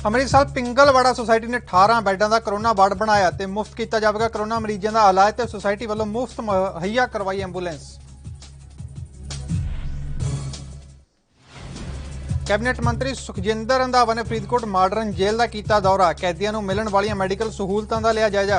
Amritsar Pingalwara society ਨੇ 18 ਬੈੱਡਾਂ ਦਾ corona ward ਬਣਾਇਆ ਤੇ ਮੁਫਤ ਕੀਤਾ ਜਾਵੇਗਾ ਕਰੋਨਾ ਮਰੀਜ਼ਾਂ ਦਾ ਇਲਾਜ ਤੇ ਸੁਸਾਇਟੀ ਵੱਲੋਂ ਮੁਫਤ ਮੁਹੱਈਆ ਕਰਵਾਈ ਐਂਬੂਲੈਂਸ। कैबिनेट मंत्री सुखजिंदर रंधावा ने फरीदकोट मॉडर्न जेल का किया दौरा, कैदियों को मिलने वाली मैडिकल सहूलतों का लिया जायजा।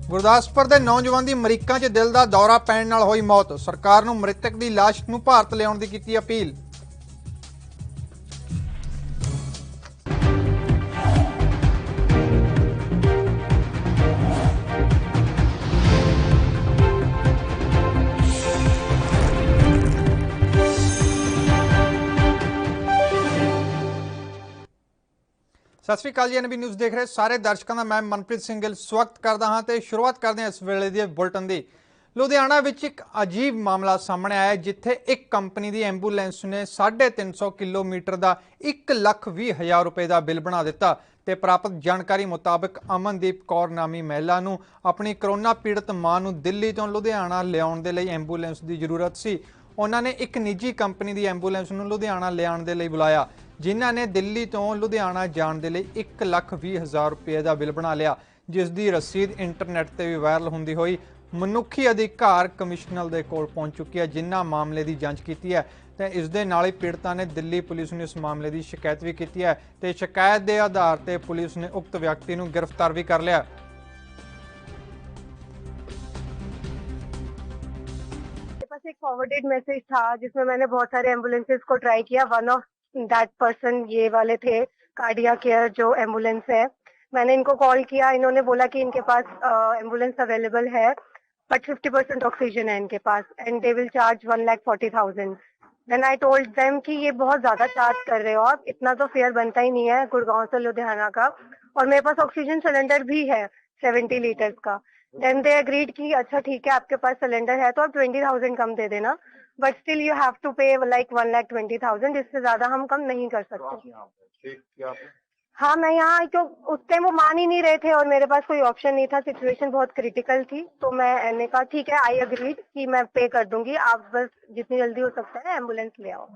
गुरदासपुर के नौजवान की अमरीका च दिल का दौरा पैण नाल होई मौत, सरकार को मृतक की लाश को भारत लियाउण की की अपील। सत श्री अकाल जी, NB न्यूज़ देख रहे सारे दर्शकों का मैं मनप्रीत सिंह गिल स्वागत करता हाँ तो शुरुआत करते हैं इस वेले के बुलेटिन की। लुधियाना में एक अजीब मामला सामने आया जिथे एक कंपनी की एंबूलेंस ने 350 किलोमीटर का 1,20,000 रुपए का बिल बना दिता ते प्राप्त जानकारी मुताबिक अमनदीप कौर नामी महिला नूं अपनी करोना पीड़ित मां नूं दिल्ली तो लुधियाना लियाउण दे लई एंबूलेंस की जरूरत सी। उन्होंने एक निजी कंपनी की एंबूलेंस नूं लुधियाना लियाउण दे लई बुलाया, जिन्हां ने दिल्ली तो लुधियाना जाण दे लई 1,20,000 रुपये का बिल बना लिया, जिस दी रसीद इंटरनेट ते भी वायरल हुंदी होई मनुखी अधिकार कमिश्नर दे कोल पहुंच चुकी है, जिन्हां मामले की जांच की है ते इस दे नाल ही पीड़िता ने दिल्ली पुलिस नूं इस मामले की शिकायत भी की है ते शिकायत के आधार पर पुलिस ने उक्त व्यक्ति नूं गिरफ्तार भी कर लिया। एक फॉरवर्डेड मैसेज था जिसमें मैंने बहुत सारे एम्बुलेंसेज को ट्राई किया। वन ऑफ दैट पर्सन ये वाले थे, कार्डिया केयर जो एम्बुलेंस है। मैंने इनको कॉल किया, इन्होंने बोला कि इनके पास एम्बुलेंस अवेलेबल है बट 50% ऑक्सीजन है इनके पास and they will charge 1,40,000। Then I told them कि ये बहुत ज्यादा चार्ज कर रहे हो आप, इतना तो फेयर बनता ही नहीं है गुड़गांव से लुधियाना का, और मेरे पास ऑक्सीजन सिलेंडर भी है 70 लीटर्स का। देन दे एग्रीड कि अच्छा ठीक है, आपके पास सिलेंडर है तो आप 20,000 कम दे देना, but still you have to pay like 1,20,000, इससे ज्यादा हम कम नहीं कर सकते। हाँ, मैं यहाँ तो उस टाइम वो मान ही नहीं रहे थे और मेरे पास कोई ऑप्शन नहीं था, सिचुएशन बहुत क्रिटिकल थी, तो मैंने कहा ठीक है, आई एग्रीड कि मैं पे कर दूंगी, आप बस जितनी जल्दी हो सकता है एम्बुलेंस ले आओ।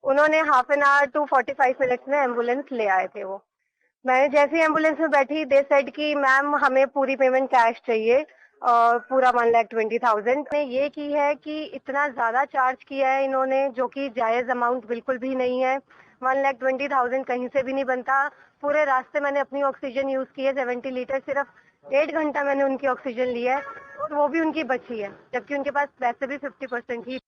उन्होंने half an hour to 45 minutes में एम्बुलेंस ले आए थे वो। मैंने जैसे ही एम्बुलेंस में बैठी, दे सेड कि मैम हमें पूरी पेमेंट कैश चाहिए और पूरा 1,20,000 ने ये की है कि इतना ज्यादा चार्ज किया है इन्होंने, जो कि जायज अमाउंट बिल्कुल भी नहीं है। 1,20,000 कहीं से भी नहीं बनता। पूरे रास्ते मैंने अपनी ऑक्सीजन यूज की है 70 लीटर, सिर्फ 1.5 घंटा मैंने उनकी ऑक्सीजन ली है और वो भी उनकी बची है, जबकि उनके पास वैसे भी 50% ही।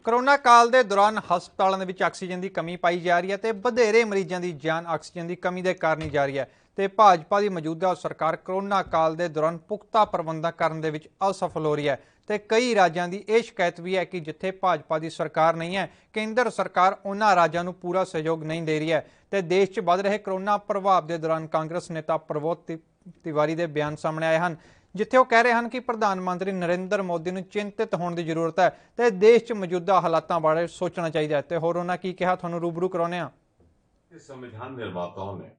करोना काल के दौरान हस्पतालों में ऑक्सीजन की कमी पाई जा रही है तो वधेरे मरीजों की जान ऑक्सीजन की कमी के कारण ही जा रही है तो भाजपा की मौजूदा सरकार करोना काल के दौरान पुख्ता प्रबंध करने में असफल हो रही है तो कई राज्यों की यह शिकायत भी है कि जिथे भाजपा की सरकार नहीं है, केंद्र सरकार उन्होंने राज्यों को पूरा सहयोग नहीं दे रही है तो देश च बढ़ रहे करोना प्रभाव के दौरान कांग्रेस नेता प्रमोद तिवारी के बयान सामने आए हैं, जिथे वो कह रहे हैं कि प्रधानमंत्री नरेंद्र मोदी को चिंतित होने की जरूरत है तो देश च मौजूदा हालातों बारे सोचना चाहिए। तो होर उन्होंने की कहा, थानू रूबरू करवाने। संविधान निर्माताओं ने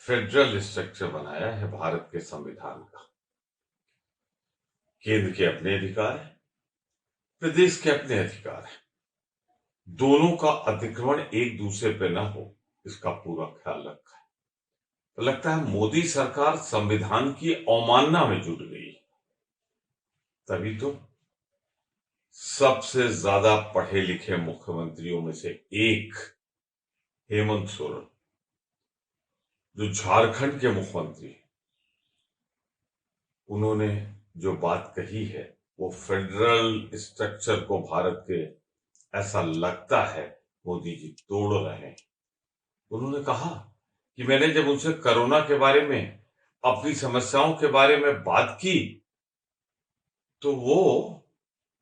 फेडरल स्ट्रक्चर बनाया है भारत के संविधान का। केंद्र के अपने अधिकार है, प्रदेश के अपने अधिकार है, दोनों का अतिक्रमण एक दूसरे पे न हो इसका पूरा ख्याल रखा है। तो लगता है मोदी सरकार संविधान की अवमानना में जुट गई, तभी तो सबसे ज्यादा पढ़े लिखे मुख्यमंत्रियों में से एक हेमंत सोरेन, जो झारखंड के मुख्यमंत्री, उन्होंने जो बात कही है वो फेडरल स्ट्रक्चर को भारत के ऐसा लगता है मोदी जी तोड़ रहे हैं। उन्होंने कहा कि मैंने जब उनसे कोरोना के बारे में, अपनी समस्याओं के बारे में बात की तो वो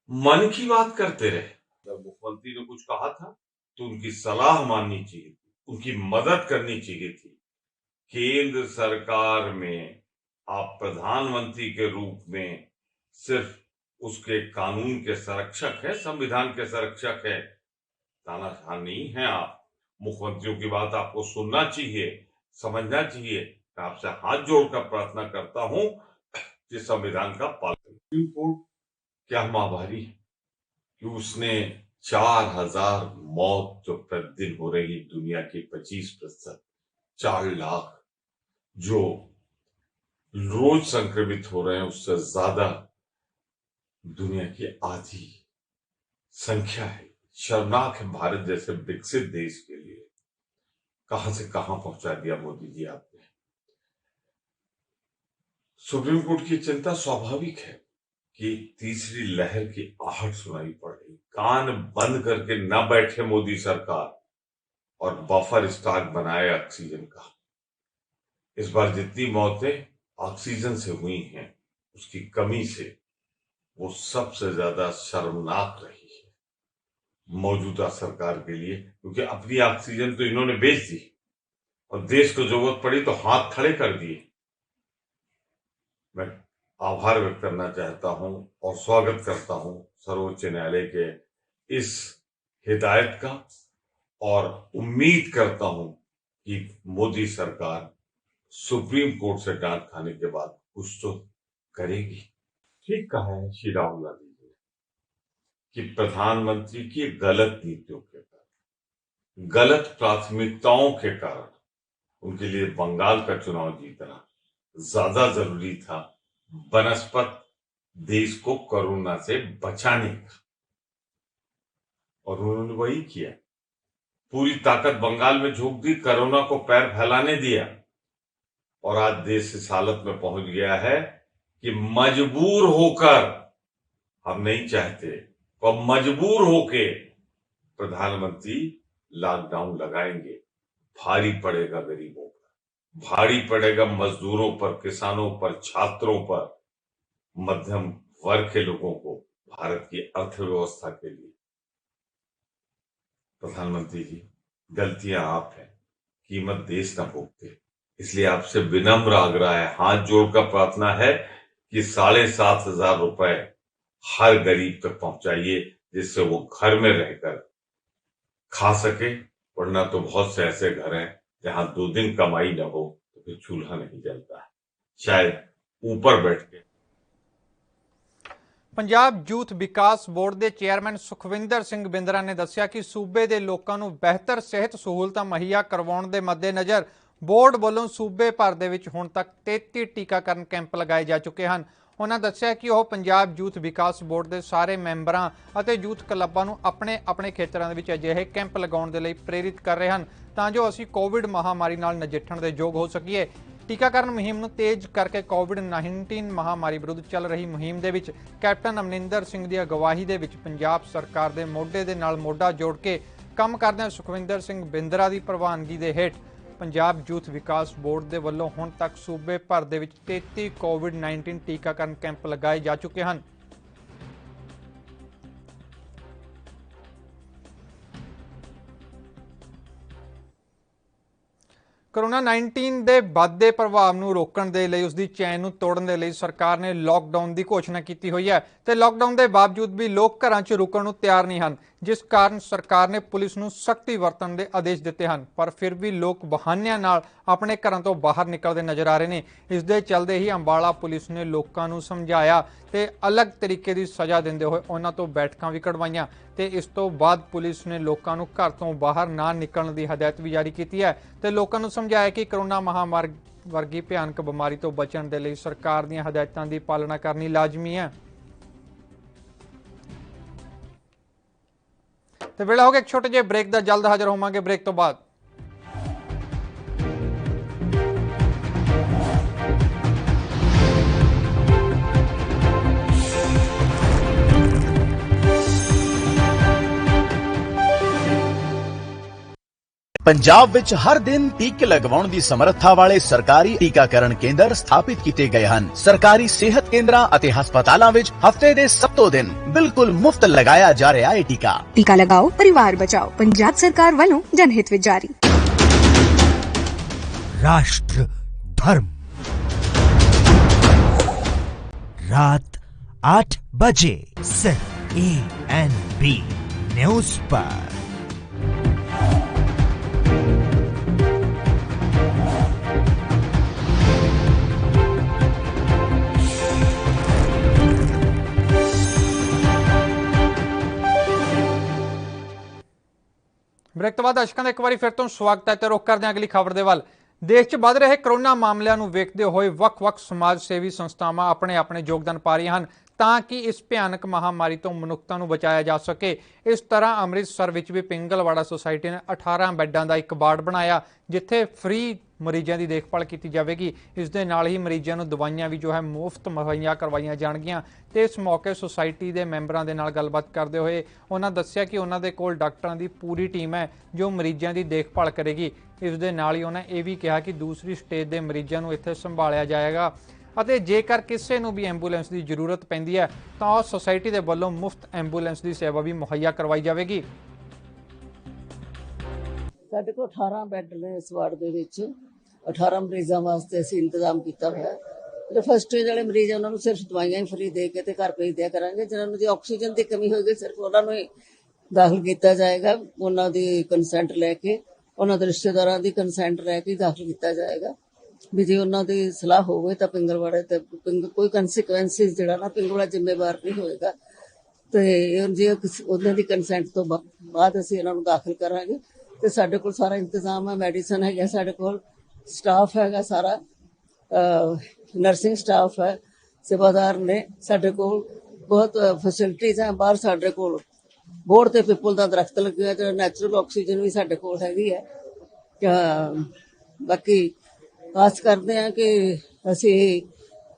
मन की बात करते रहे। जब मुख्यमंत्री ने कुछ कहा था तो उनकी सलाह माननी चाहिए थी, उनकी मदद करनी चाहिए थी। केंद्र सरकार में आप प्रधानमंत्री के रूप में सिर्फ उसके कानून के संरक्षक है, संविधान के संरक्षक है, तानाशाह नहीं है आप। मुख्यमंत्रियों की बात आपको सुनना चाहिए, समझना चाहिए। मैं आपसे हाथ जोड़कर प्रार्थना करता हूं कि संविधान का पालन। सुप्रीम कोर्ट क्या हम आभारी हैं कि उसने 4,000 मौत जो प्रतिदिन हो रही दुनिया की 25%, 4 लाख जो रोज संक्रमित हो रहे हैं, उससे ज्यादा दुनिया की आधी संख्या है। शर्मनाक है भारत जैसे विकसित देश के लिए। कहां से कहां पहुंचा दिया मोदी जी आपने। सुप्रीम कोर्ट की चिंता स्वाभाविक है कि तीसरी लहर की आहट सुनाई पड़ रही। कान बंद करके न बैठे मोदी सरकार और बफर स्टॉक बनाए ऑक्सीजन का। इस बार जितनी मौतें ऑक्सीजन से हुई हैं, उसकी कमी से वो सबसे ज्यादा शर्मनाक रही है मौजूदा सरकार के लिए, क्योंकि अपनी ऑक्सीजन तो इन्होंने बेच दी और देश को जरूरत पड़ी तो हाथ खड़े कर दिए। मैं आभार व्यक्त करना चाहता हूं और स्वागत करता हूं सर्वोच्च न्यायालय के इस हिदायत का और उम्मीद करता हूं कि मोदी सरकार सुप्रीम कोर्ट से डांट खाने के बाद कुछ तो करेगी। ठीक कहा है श्री राहुल गांधी जी कि प्रधानमंत्री की गलत नीतियों के कारण, गलत प्राथमिकताओं के कारण उनके लिए बंगाल का चुनाव जीतना ज्यादा जरूरी था बनस्पत देश को कोरोना से बचाने का। और उन्होंने वही किया। पूरी ताकत बंगाल में झोंक दी, कोरोना को पैर फैलाने दिया और आज देश इस हालत में पहुंच गया है कि मजबूर होकर, हम नहीं चाहते पर मजबूर होके प्रधानमंत्री लॉकडाउन लगाएंगे। भारी पड़ेगा गरीबों पर, भारी पड़ेगा मजदूरों पर, किसानों पर, छात्रों पर, मध्यम वर्ग के लोगों को, भारत की अर्थव्यवस्था के लिए। प्रधानमंत्री जी, गलतियां आप हैं, कीमत देश ना भुगते। इसलिए आपसे विनम्र आग्रह है, हाथ जोड़कर प्रार्थना है कि 7,500 रुपए हर गरीब तक पहुंचाइए, जिससे वो घर में रहकर खा सके। वरना तो बहुत से ऐसे घर हैं जहां 2 दिन कमाई न हो तो फिर चूल्हा नहीं जलता है, शायद ऊपर बैठ के। ਪੰਜਾਬ ਯੂਥ ਵਿਕਾਸ ਬੋਰਡ ਦੇ ਚੇਅਰਮੈਨ ਸੁਖਵਿੰਦਰ ਸਿੰਘ ਬਿੰਦਰਾ ਨੇ ਦੱਸਿਆ ਕਿ ਸੂਬੇ ਦੇ ਲੋਕਾਂ ਨੂੰ ਬਿਹਤਰ ਸਿਹਤ ਸਹੂਲਤਾਂ ਮੁਹੱਈਆ ਕਰਵਾਉਣ ਦੇ ਮੱਦੇਨਜ਼ਰ ਬੋਰਡ ਵੱਲੋਂ ਸੂਬੇ ਭਰ ਦੇ ਵਿੱਚ ਹੁਣ ਤੱਕ 33 ਟੀਕਾਕਰਨ ਕੈਂਪ ਲਗਾਏ ਜਾ ਚੁੱਕੇ ਹਨ। ਉਹਨਾਂ ਦੱਸਿਆ ਕਿ ਉਹ ਪੰਜਾਬ ਯੂਥ ਵਿਕਾਸ ਬੋਰਡ ਦੇ ਸਾਰੇ ਮੈਂਬਰਾਂ ਅਤੇ ਯੂਥ ਕਲੱਬਾਂ ਨੂੰ ਆਪਣੇ ਆਪਣੇ ਖੇਤਰਾਂ ਦੇ ਵਿੱਚ ਅਜਿਹੇ ਕੈਂਪ ਲਗਾਉਣ ਦੇ ਲਈ ਪ੍ਰੇਰਿਤ ਕਰ ਰਹੇ ਹਨ ਤਾਂ ਜੋ ਅਸੀਂ ਕੋਵਿਡ ਮਹਾਮਾਰੀ ਨਾਲ ਨਜਿੱਠਣ ਦੇ ਯੋਗ ਹੋ ਸਕੀਏ। ਟੀਕਾਕਰਨ ਮੁਹਿੰਮ ਨੂੰ ਤੇਜ਼ ਕਰਕੇ ਕੋਵਿਡ-19 ਮਹਾਮਾਰੀ ਵਿਰੁੱਧ ਚੱਲ ਰਹੀ ਮੁਹਿੰਮ ਦੇ ਵਿੱਚ ਕੈਪਟਨ ਅਮਰਿੰਦਰ ਸਿੰਘ ਦੀ ਅਗਵਾਈ ਦੇ ਵਿੱਚ ਪੰਜਾਬ ਸਰਕਾਰ ਦੇ ਮੋਢੇ ਦੇ ਨਾਲ ਮੋਢਾ ਜੋੜ ਕੇ ਕੰਮ ਕਰਦਿਆਂ ਸੁਖਵਿੰਦਰ ਸਿੰਘ ਬਿੰਦਰਾ ਦੀ ਪ੍ਰਵਾਨਗੀ ਦੇ ਹੇਠ ਪੰਜਾਬ ਯੂਥ ਵਿਕਾਸ ਬੋਰਡ ਦੇ ਵੱਲੋਂ ਹੁਣ ਤੱਕ ਸੂਬੇ ਭਰ ਦੇ ਵਿੱਚ 33 ਕੋਵਿਡ-19 ਟੀਕਾਕਰਨ ਕੈਂਪ ਲਗਾਏ ਜਾ ਚੁੱਕੇ ਹਨ। ਕੋਰੋਨਾ 19 ਦੇ ਵੱਧਦੇ ਪ੍ਰਭਾਵ ਨੂੰ ਰੋਕਣ ਦੇ ਲਈ ਉਸਦੀ ਚੇਨ ਨੂੰ ਤੋੜਨ ਦੇ ਲਈ ਸਰਕਾਰ ਨੇ ਲਾਕਡਾਊਨ ਦੀ ਘੋਸ਼ਣਾ ਕੀਤੀ ਹੋਈ ਹੈ ਤੇ ਲਾਕਡਾਊਨ ਦੇ ਬਾਵਜੂਦ ਵੀ ਲੋਕ ਘਰਾਂ 'ਚ ਰੁਕਣ ਨੂੰ ਤਿਆਰ ਨਹੀਂ ਹਨ, ਜਿਸ ਕਾਰਨ ਸਰਕਾਰ ਨੇ ਪੁਲਿਸ ਨੂੰ ਸਖਤੀ ਵਰਤਣ ਦੇ ਆਦੇਸ਼ ਦਿੱਤੇ ਹਨ। ਪਰ ਫਿਰ ਵੀ ਲੋਕ ਬਹਾਨਿਆਂ ਨਾਲ ਆਪਣੇ ਘਰਾਂ ਤੋਂ ਬਾਹਰ ਨਿਕਲਦੇ ਨਜ਼ਰ ਆ ਰਹੇ ਨੇ। ਇਸ ਦੇ ਚੱਲਦੇ ਹੀ ਅੰਬਾਲਾ ਪੁਲਿਸ ਨੇ ਲੋਕਾਂ ਨੂੰ ਸਮਝਾਇਆ ਤੇ ਅਲੱਗ ਤਰੀਕੇ ਦੀ ਸਜ਼ਾ ਦਿੰਦੇ ਹੋਏ ਉਹਨਾਂ ਤੋਂ ਬੈਠਕਾਂ ਵੀ ਕਢਵਾਈਆਂ ਤੇ ਇਸ ਤੋਂ ਬਾਅਦ ਪੁਲਿਸ ਨੇ ਲੋਕਾਂ ਨੂੰ ਘਰ ਤੋਂ ਬਾਹਰ ਨਾ ਨਿਕਲਣ ਦੀ ਹਦਾਇਤ ਵੀ ਜਾਰੀ ਕੀਤੀ ਹੈ ਤੇ ਲੋਕਾਂ ਨੂੰ ਸਮਝਾਇਆ ਕਿ ਕੋਰੋਨਾ ਮਹਾਮਾਰੀ ਵਰਗੀ ਭਿਆਨਕ ਬਿਮਾਰੀ ਤੋਂ ਬਚਣ ਦੇ ਲਈ ਸਰਕਾਰ ਦੀਆਂ ਹਦਾਇਤਾਂ ਦੀ ਪਾਲਣਾ ਕਰਨੀ ਲਾਜ਼ਮੀ ਹੈ। ਤੇ ਵੇਲਾ ਹੋ ਗਿਆ ਇੱਕ ਛੋਟੇ ਜਿਹੇ ਬ੍ਰੇਕ ਦਾ, ਜਲਦ ਹਾਜ਼ਰ ਹੋਵਾਂਗੇ ਬ੍ਰੇਕ ਤੋਂ ਬਾਅਦ। ਪੰਜਾਬ ਵਿੱਚ ਹਰ ਦਿਨ ਟੀਕੇ ਲਗਵਾਉਣ ਦੀ ਸਮਰੱਥਾ ਵਾਲੇ ਸਰਕਾਰੀ ਟੀਕਾਕਰਨ ਕੇਂਦਰ ਸਥਾਪਿਤ ਕੀਤੇ ਗਏ ਹਨ। ਸਰਕਾਰੀ ਸਿਹਤ ਕੇਂਦਰਾਂ ਅਤੇ ਹਸਪਤਾਲਾਂ ਵਿੱਚ ਹਫਤੇ ਦੇ 7 ਦਿਨ ਬਿਲਕੁਲ ਮੁਫਤ ਲਗਾਇਆ ਜਾ ਰਿਹਾ ਹੈ ਟੀਕਾ। ਟੀਕਾ ਲਗਾਓ, ਪਰਿਵਾਰ ਬਚਾਓ। ਪੰਜਾਬ ਸਰਕਾਰ ਵੱਲੋਂ ਜਨਹਿਤ ਵਿੱਚ ਜਾਰੀ। राष्ट्र धर्म रात 8 बजे सिर्फ ANB न्यूज पर। ਬ੍ਰੇਕ ਤੋਂ ਬਾਅਦ ਦਰਸ਼ਕਾਂ ਦਾ ਇੱਕ ਵਾਰੀ ਫਿਰ ਤੋਂ ਸਵਾਗਤ ਹੈ ਤੇ ਰੁਕ ਕਰਦੇ ਹਾਂ ਅਗਲੀ ਖਬਰ ਦੇ ਵੱਲ। ਦੇਸ਼ 'ਚ ਵੱਧ ਰਹੇ ਕਰੋਨਾ ਮਾਮਲਿਆਂ ਨੂੰ ਵੇਖਦੇ ਹੋਏ ਵੱਖ-ਵੱਖ ਸਮਾਜ ਸੇਵੀ ਸੰਸਥਾਵਾਂ ਆਪਣੇ ਯੋਗਦਾਨ ਪਾ ਰਹੀਆਂ ਹਨ ਤਾਂ ਕਿ ਇਸ ਭਿਆਨਕ ਮਹਾਮਾਰੀ ਤੋਂ ਮਨੁੱਖਤਾ ਨੂੰ ਬਚਾਇਆ ਜਾ ਸਕੇ। ਇਸ ਤਰ੍ਹਾਂ ਅੰਮ੍ਰਿਤਸਰ ਵਿੱਚ ਵੀ ਪਿੰਗਲਵਾੜਾ ਸੁਸਾਇਟੀ ਨੇ 18 ਬੈੱਡਾਂ ਦਾ ਇੱਕ ਵਾਰਡ ਬਣਾਇਆ ਜਿੱਥੇ ਫ੍ਰੀ ਮਰੀਜ਼ਾਂ ਦੀ ਦੇਖਭਾਲ ਕੀਤੀ ਜਾਵੇਗੀ। ਇਸ ਦੇ ਨਾਲ ਹੀ ਮਰੀਜ਼ਾਂ ਨੂੰ ਦਵਾਈਆਂ ਵੀ ਮੁਫਤ ਮੁਹੱਈਆ ਕਰਵਾਈਆਂ ਜਾਣਗੀਆਂ। ਤੇ ਇਸ ਮੌਕੇ ਸੁਸਾਇਟੀ ਦੇ ਮੈਂਬਰਾਂ ਦੇ ਨਾਲ ਗੱਲਬਾਤ ਕਰਦੇ ਹੋਏ ਉਹਨਾਂ ਦੱਸਿਆ ਕਿ ਉਹਨਾਂ ਦੇ ਕੋਲ ਡਾਕਟਰਾਂ ਦੀ ਪੂਰੀ ਟੀਮ ਹੈ ਜੋ ਮਰੀਜ਼ਾਂ ਦੀ ਦੇਖਭਾਲ ਕਰੇਗੀ। ਇਸ ਦੇ ਨਾਲ ਹੀ ਉਹਨਾਂ ਇਹ ਵੀ ਕਿਹਾ ਕਿ ਦੂਸਰੀ ਸਟੇਜ ਦੇ ਮਰੀਜ਼ਾਂ ਨੂੰ ਇੱਥੇ ਸੰਭਾਲਿਆ ਜਾਏਗਾ ਅਤੇ ਜੇਕਰ ਕਿਸੇ ਨੂੰ ਵੀ ਐਂਬੂਲੈਂਸ ਦੀ ਜ਼ਰੂਰਤ ਪੈਂਦੀ ਹੈ ਤਾਂ ਉਸ ਸੁਸਾਇਟੀ ਦੇ ਵੱਲੋਂ ਮੁਫਤ ਐਂਬੂਲੈਂਸ ਦੀ ਸੇਵਾ ਵੀ ਮੁਹੱਈਆ ਕਰਵਾਈ ਜਾਵੇਗੀ। ਸਾਡੇ ਕੋਲ 18 ਬੈੱਡ ਨੇ ਇਸ ਵਾਰਡ ਦੇ ਵਿੱਚ। 18 ਮਰੀਜ਼ਾਂ ਵਾਸਤੇ ਅਸੀਂ ਇੰਤਜ਼ਾਮ ਕੀਤਾ ਹੋਇਆ। ਜਿਹੜੇ ਫਸਟ ਸਟੇਜ ਵਾਲੇ ਮਰੀਜ਼ ਉਹਨਾਂ ਨੂੰ ਸਿਰਫ ਦਵਾਈਆਂ ਹੀ ਫ੍ਰੀ ਦੇ ਕੇ ਤੇ ਘਰ ਭੇਜ ਦਿਆ ਕਰਾਂਗੇ। ਜਿਹਨਾਂ ਨੂੰ ਜੇ ਆਕਸੀਜਨ ਦੀ ਕਮੀ ਹੋਏਗੀ ਸਿਰਫ ਉਹਨਾਂ ਨੂੰ ਹੀ ਦਾਖਲ ਕੀਤਾ ਜਾਏਗਾ। ਉਹਨਾਂ ਦੀ ਕੰਸੈਂਟ ਲੈ ਕੇ, ਉਹਨਾਂ ਦੇ ਰਿਸ਼ਤੇਦਾਰਾਂ ਦੀ ਕੰਸੈਂਟ ਲੈ ਕੇ ਦਾਖਲ ਕੀਤਾ ਜਾਏਗਾ। ਵੀ ਜੇ ਉਹਨਾਂ ਦੀ ਸਲਾਹ ਹੋਵੇ ਤਾਂ ਪਿੰਗਲਵਾੜੇ ਤੇ ਕੋਈ ਕੰਸੀਕੁਐਂਸਿਸ ਜਿਹੜਾ ਨਾ ਪਿੰਗਲਵਾੜਾ ਜ਼ਿੰਮੇਵਾਰ ਨਹੀਂ ਹੋਏਗਾ। ਤੇ ਜੇ ਉਹਨਾਂ ਦੀ ਕੰਸੈਂਟ ਤੋਂ ਬਾਅਦ ਅਸੀਂ ਇਹਨਾਂ ਨੂੰ ਦਾਖਲ ਕਰਾਂਗੇ। ਤੇ ਸਾਡੇ ਕੋਲ ਸਾਰਾ ਇੰਤਜ਼ਾਮ ਹੈ, ਮੈਡੀਸਨ ਹੈਗਾ, ਸਾਡੇ ਕੋਲ ਸਟਾਫ ਹੈਗਾ, ਸਾਰਾ ਨਰਸਿੰਗ ਸਟਾਫ ਹੈ, ਸੇਵਾਦਾਰ ਨੇ ਸਾਡੇ ਕੋਲ, ਬਹੁਤ ਫੈਸਿਲਿਟੀਜ਼ ਹੈ। ਬਾਹਰ ਸਾਡੇ ਕੋਲ ਬੋਰਡ ਤੇ ਪਿੱਪਲ ਦਾ ਦਰਖਤ ਲੱਗਿਆ ਜਿਹੜਾ ਨੈਚੁਰਲ ਆਕਸੀਜਨ ਵੀ ਸਾਡੇ ਕੋਲ ਹੈਗੀ ਹੈ। ਬਾਕੀ ਆਸ ਕਰਦੇ ਹਾਂ ਕਿ ਅਸੀਂ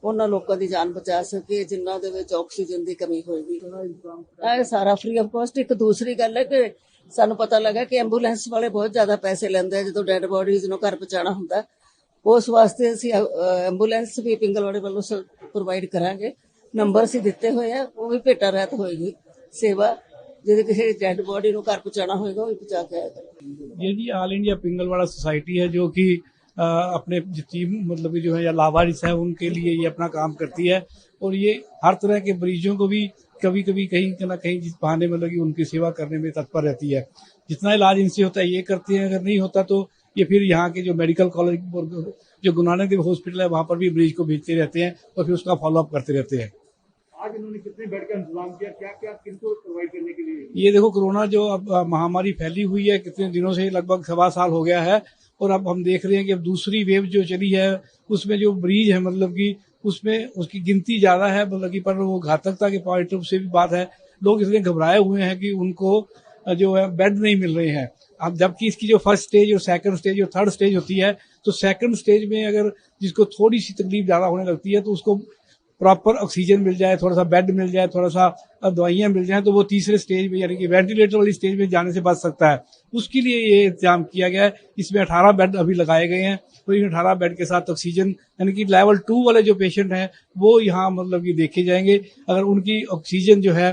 ਉਹਨਾਂ ਲੋਕਾਂ ਦੀ ਜਾਨ ਬਚਾ ਸਕੀਏ ਜਿਨ੍ਹਾਂ ਦੇ ਵਿੱਚ ਆਕਸੀਜਨ ਦੀ ਕਮੀ ਹੋਏਗੀ। ਇਹ ਸਾਰਾ ਫ੍ਰੀ ਆਫ ਕਾਸਟ। ਇੱਕ ਦੂਸਰੀ ਗੱਲ ਹੈ ਕਿ ਸਾਨੂੰ ਪਤਾ ਲੱਗਾ ਕਿ ਐਂਬੂਲੈਂਸ ਵਾਲੇ ਬਹੁਤ ਜ਼ਿਆਦਾ ਪੈਸੇ ਲੈਂਦੇ ਆ ਜਦੋਂ ਡੈਡ ਬੋਡੀਜ਼ ਨੂੰ ਘਰ ਪਹੁੰਚਾਉਣਾ ਹੁੰਦਾ। ਉਸ ਵਾਸਤੇ ਅਸੀਂ ਐਂਬੂਲੈਂਸ ਵੀ ਪਿੰਗਲਵਾੜੇ ਵੱਲੋਂ ਪ੍ਰੋਵਾਈਡ ਕਰਾਂਗੇ। ਨੰਬਰ ਅਸੀਂ ਦਿੱਤੇ ਹੋਏ ਆ, ਉਹ ਵੀ ਭੇਟਾ ਰਹਿਤ ਹੋਏਗੀ ਸੇਵਾ। ਜਿਹਦੇ ਕਿਸੇ ਡੈਡ बॉडी ਨੂੰ ਘਰ ਪਹੁੰचाना होगा वो पहुंचा के आएगा। ये जी ऑल इंडिया पिंगलवाड़ा सोसाइटी है जो कि अपने जितनी मतलब कि जो है या लावारिस है उनके लिए ये अपना काम करती है और ये हर तरह के मरीजों को भी कभी कभी कहीं ना कहीं जिस बहाने मतलब कि उनकी सेवा करने में तत्पर रहती है। जितना इलाज इनसे होता है ये करती है, अगर नहीं होता तो ये फिर यहाँ के जो मेडिकल कॉलेज जो गुरु नानक देव हॉस्पिटल है वहाँ पर भी मरीज को भेजते रहते हैं और फिर उसका फॉलोअप करते रहते हैं। आज इन्होंने कितने बेड का इंतजाम किया, क्या क्या किनको प्रोवाइड करने के लिए? ये देखो कोरोना जो अब महामारी फैली हुई है कितने दिनों से, लगभग 1.25 साल हो गया है और अब हम देख रहे हैं कि अब दूसरी वेव जो चली है उसमें जो मरीज है मतलब कि उसमें उसकी गिनती ज्यादा है, मतलब कि पर वो घातकता के पॉइंट ऑफ से भी बात है। लोग इसलिए घबराए हुए हैं कि उनको जो है बेड नहीं मिल रहे हैं। अब जबकि इसकी जो फर्स्ट स्टेज और सेकंड स्टेज और थर्ड स्टेज होती है तो सेकंड स्टेज में अगर जिसको थोड़ी सी तकलीफ ज्यादा होने लगती है तो उसको प्रॉपर ऑक्सीजन मिल जाए, थोड़ा सा बेड मिल जाए, थोड़ा सा दवाइयां मिल जाए तो वो तीसरे स्टेज में यानी कि वेंटिलेटर वाली स्टेज में जाने से बच सकता है। उसके लिए ये इंतजाम किया गया है। इसमें 18 बेड अभी लगाए गए हैं तो इन 18 बेड के साथ ऑक्सीजन यानी कि लेवल 2 वाले जो पेशेंट हैं वो यहाँ मतलब कि देखे जाएंगे। अगर उनकी ऑक्सीजन जो है